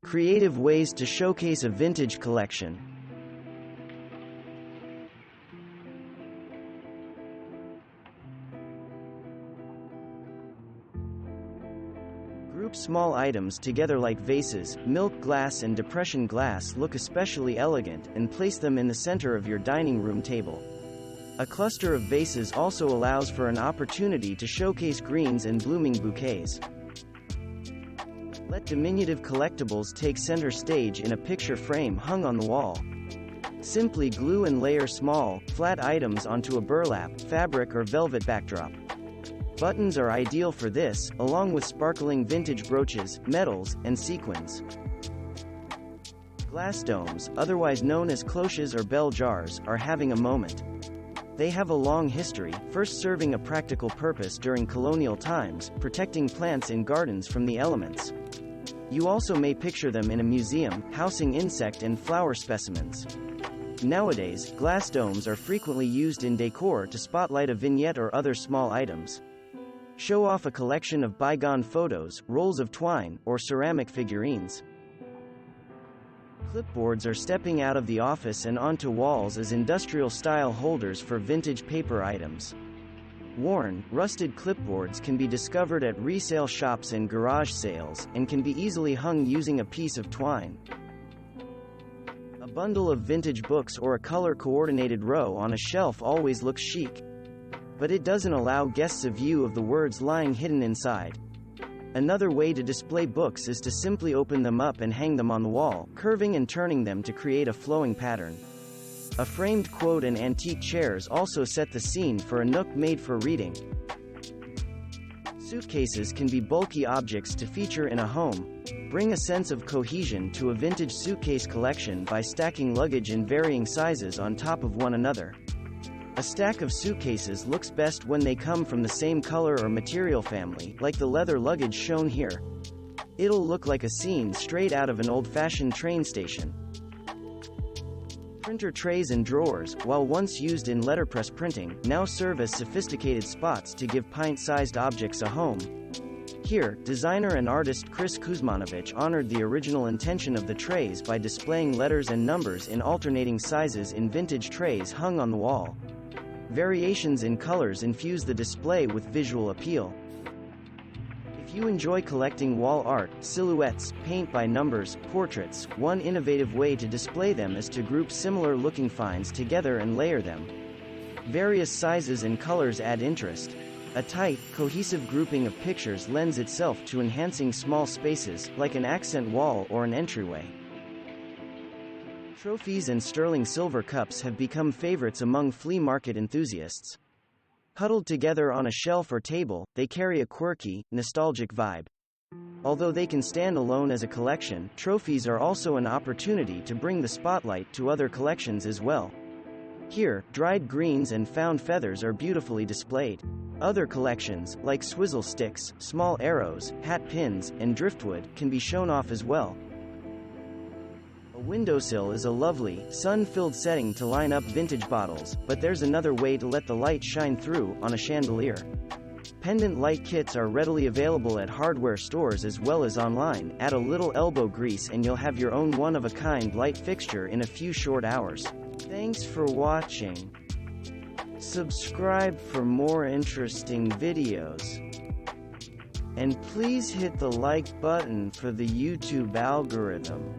Creative ways to showcase a vintage collection. Group small items together like vases, milk glass and depression glass look especially elegant, and place them in the center of your dining room table. A cluster of vases also allows for an opportunity to showcase greens and blooming bouquets. Let diminutive collectibles take center stage in a picture frame hung on the wall. Simply glue and layer small, flat items onto a burlap, fabric or velvet backdrop. Buttons are ideal for this, along with sparkling vintage brooches, medals, and sequins. Glass domes, otherwise known as cloches or bell jars, are having a moment. They have a long history, first serving a practical purpose during colonial times, protecting plants in gardens from the elements. You also may picture them in a museum, housing insect and flower specimens. Nowadays, glass domes are frequently used in decor to spotlight a vignette or other small items. Show off a collection of bygone photos, rolls of twine, or ceramic figurines. Clipboards are stepping out of the office and onto walls as industrial-style holders for vintage paper items. Worn, rusted clipboards can be discovered at resale shops and garage sales, and can be easily hung using a piece of twine. A bundle of vintage books or a color-coordinated row on a shelf always looks chic. But it doesn't allow guests a view of the words lying hidden inside. Another way to display books is to simply open them up and hang them on the wall, curving and turning them to create a flowing pattern. A framed quote and antique chairs also set the scene for a nook made for reading. Suitcases can be bulky objects to feature in a home. Bring a sense of cohesion to a vintage suitcase collection by stacking luggage in varying sizes on top of one another. A stack of suitcases looks best when they come from the same color or material family, like the leather luggage shown here. It'll look like a scene straight out of an old-fashioned train station. Printer trays and drawers, while once used in letterpress printing, now serve as sophisticated spots to give pint-sized objects a home. Here, designer and artist Chris Kuzmanovich honored the original intention of the trays by displaying letters and numbers in alternating sizes in vintage trays hung on the wall. Variations in colors infuse the display with visual appeal. If you enjoy collecting wall art, silhouettes, paint by numbers, portraits, one innovative way to display them is to group similar-looking finds together and layer them. Various sizes and colors add interest. A tight, cohesive grouping of pictures lends itself to enhancing small spaces, like an accent wall or an entryway. Trophies and sterling silver cups have become favorites among flea market enthusiasts. Huddled together on a shelf or table, they carry a quirky, nostalgic vibe. Although they can stand alone as a collection, trophies are also an opportunity to bring the spotlight to other collections as well. Here, dried greens and found feathers are beautifully displayed. Other collections, like swizzle sticks, small arrows, hat pins, and driftwood, can be shown off as well. A windowsill is a lovely, sun-filled setting to line up vintage bottles, but there's another way to let the light shine through, on a chandelier. Pendant light kits are readily available at hardware stores as well as online. Add a little elbow grease and you'll have your own one-of-a-kind light fixture in a few short hours. Thanks for watching. Subscribe for more interesting videos. And please hit the like button for the YouTube algorithm.